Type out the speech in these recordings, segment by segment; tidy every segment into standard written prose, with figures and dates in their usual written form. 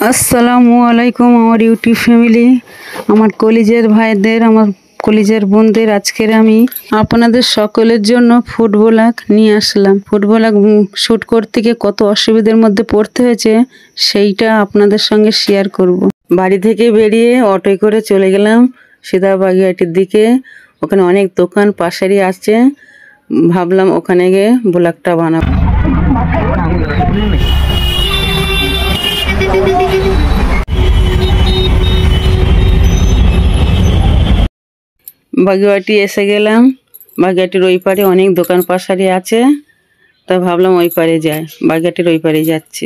আসসালামু আলাইকুম আমার ইউটিউব ফ্যামিলি, আমার কলিজের ভাইদের, আমার কলিজের বোনদের, আজকের আমি আপনাদের সকলের জন্য ফুড ব্লগ নিয়ে আসলাম। ফুড ব্লগ শ্যুট করতে গিয়ে কত অসুবিধার মধ্যে পড়তে হয়েছে সেইটা আপনাদের সঙ্গে শেয়ার করব। বাড়ি থেকে বেরিয়ে অটোয় করে চলে গেলাম সিধা বাগিয়াটির দিকে। ওখানে অনেক দোকান পাশেরই আছে, ভাবলাম ওখানে গিয়ে ব্লগটা বানাবো। বাগিয়াটি এসে গেলাম। বাগিয়াটির ওই পারে অনেক দোকান পাশারি আছে, তা ভাবলাম ওই পারে যাই। বাগিয়াটির ওই পারে যাচ্ছি।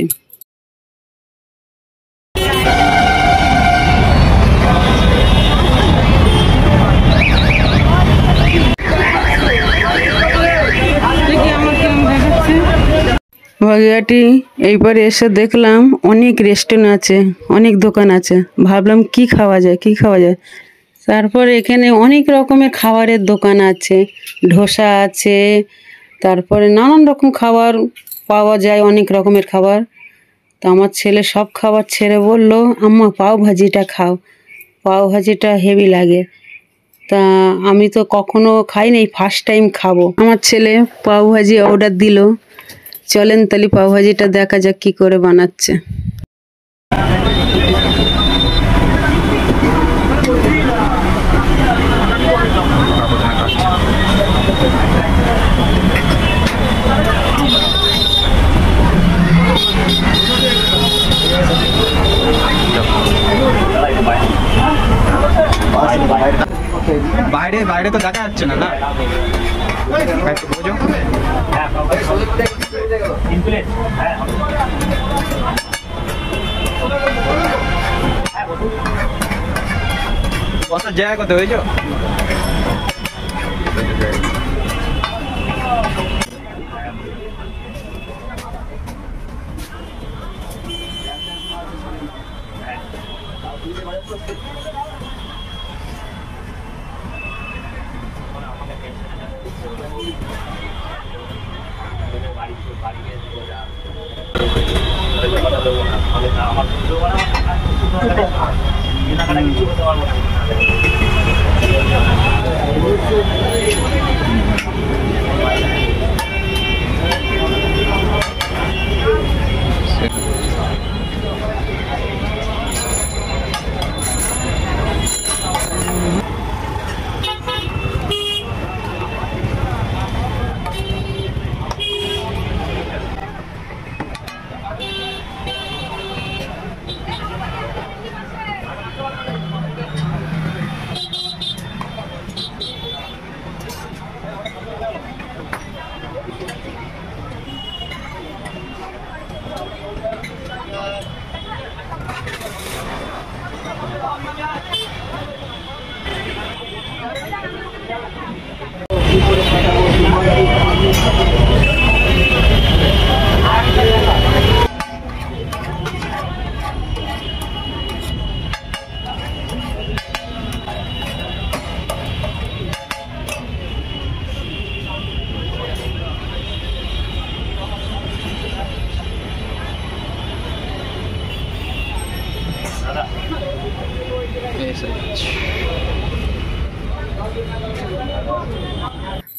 বাগিয়াটি এই পারে এসে দেখলাম অনেক রেস্টুরেন্ট আছে, অনেক দোকান আছে। ভাবলাম কি খাওয়া যায়, কি খাওয়া যায়। তারপর এখানে অনেক রকমের খাবারের দোকান আছে, ধোসা আছে, তারপরে নানান রকম খাবার পাওয়া যায়, অনেক রকমের খাবার। তো আমার ছেলে সব খাবার ছেড়ে বলল, আম্মা পাও ভাজিটা খাও, পাও ভাজিটা হেভি লাগে। তা আমি তো কখনো খাইনি, ফার্স্ট টাইম খাবো। আমার ছেলে পাও ভাজি অর্ডার দিল। চলেন তাহলে পাও ভাজিটা দেখা যাক কি করে বানাচ্ছে। বাইরে বাইরে তো দেখা যাচ্ছে না। কত জায়গা কত হয়েছ?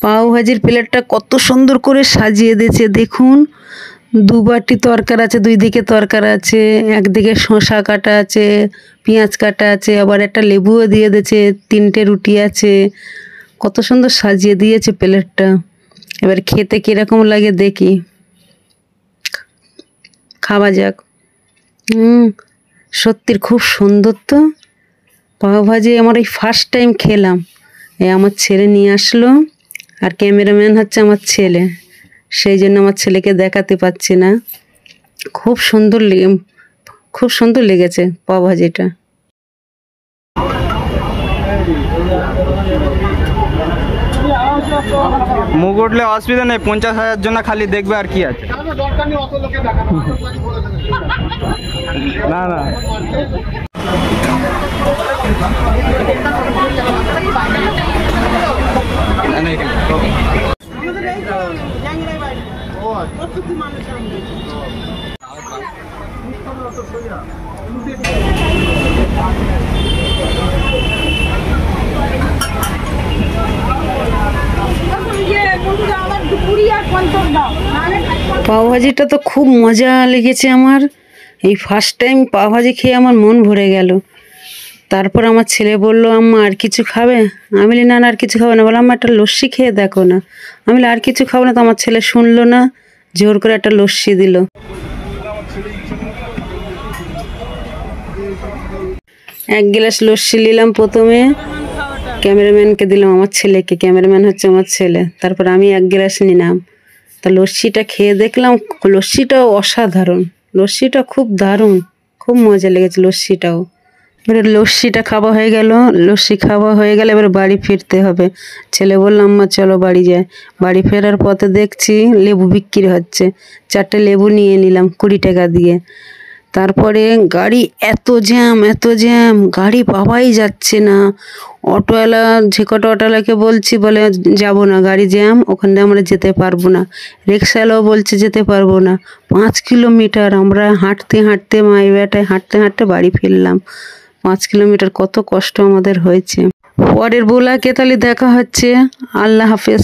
পাও ভাজির প্লেটটা কত সুন্দর করে সাজিয়ে দিয়েছে দেখুন। দু বাটি তরকার আছে, দুই দিকে তরকার আছে, একদিকে শসা কাটা আছে, পেঁয়াজ কাটা আছে, আবার একটা লেবুও দিয়ে দিয়েছে, তিনটে রুটি আছে। কত সুন্দর সাজিয়ে দিয়েছে প্লেটটা। এবার খেতে কীরকম লাগে দেখি, খাওয়া যাক। সত্যি খুব সুন্দর তো। পাও ভাজি আমার এই ফার্স্ট টাইম খেলাম। আমার ছেলে নিয়ে আসলো, আর ক্যামেরাম্যান হচ্ছে আমার ছেলে, সেই জন্য আমার ছেলেকে দেখাতে পাচ্ছি না। খুব সুন্দর লেগেছে পাও ভাজিটা। মুখ উঠলে অসুবিধা নেই, 50,000 জন্য খালি দেখবে আর কি আছে। না না পাওভাজিটা তো খুব মজা লেগেছে আমার। এই ফার্স্ট টাইম পাওভাজি খেয়ে আমার মন ভরে গেল। তারপর আমার ছেলে বলল, আম্মা আর কিছু খাবে? আমি বলি না না, আর কিছু খাবো না। বললাম, আম্মা একটা লস্যি খেয়ে দেখো না। আমি বলি আর কিছু খাবো না। তো আমার ছেলে শুনলো না, জোর করে একটা লস্যি দিল। এক গ্লাস লস্যি নিলাম প্রথমে, ক্যামেরাম্যানকে দিলাম, আমার ছেলেকে। ক্যামেরাম্যান হচ্ছে আমার ছেলে। তারপর আমি এক গ্লাস নিলাম। তা লস্যিটা খেয়ে দেখলাম, লস্যিটাও অসাধারণ। লস্যিটা খুব দারুণ, খুব মজা লেগেছে লস্যিটাও। এবারে লস্যিটা খাওয়া হয়ে গেল। লস্যি খাওয়া হয়ে গেলে এবার বাড়ি ফিরতে হবে। ছেলে বললাম, আম্মা চলো বাড়ি যাই। বাড়ি ফেরার পথে দেখছি লেবু বিক্রি হচ্ছে। 4টে লেবু নিয়ে নিলাম 20 টাকা দিয়ে। তারপরে গাড়ি এত জ্যাম, এত জ্যাম, গাড়ি পাওয়াই যাচ্ছে না। অটোওয়ালা, যে কটা অটোওয়ালাকে বলছি, বলে যাব না, গাড়ি জ্যাম, ওখান দিয়ে আমরা যেতে পারবো না। রিক্সাওয়ালাও বলছে যেতে পারবো না। 5 কিলোমিটার আমরা হাঁটতে হাঁটতে, মাই বেটায় হাঁটতে হাঁটতে বাড়ি ফিরলাম। 5 কিলোমিটার, কত কষ্ট আমাদের হয়েছে। পরের ব্লগে তাহলে দেখা হচ্ছে। আল্লাহ হাফেজ।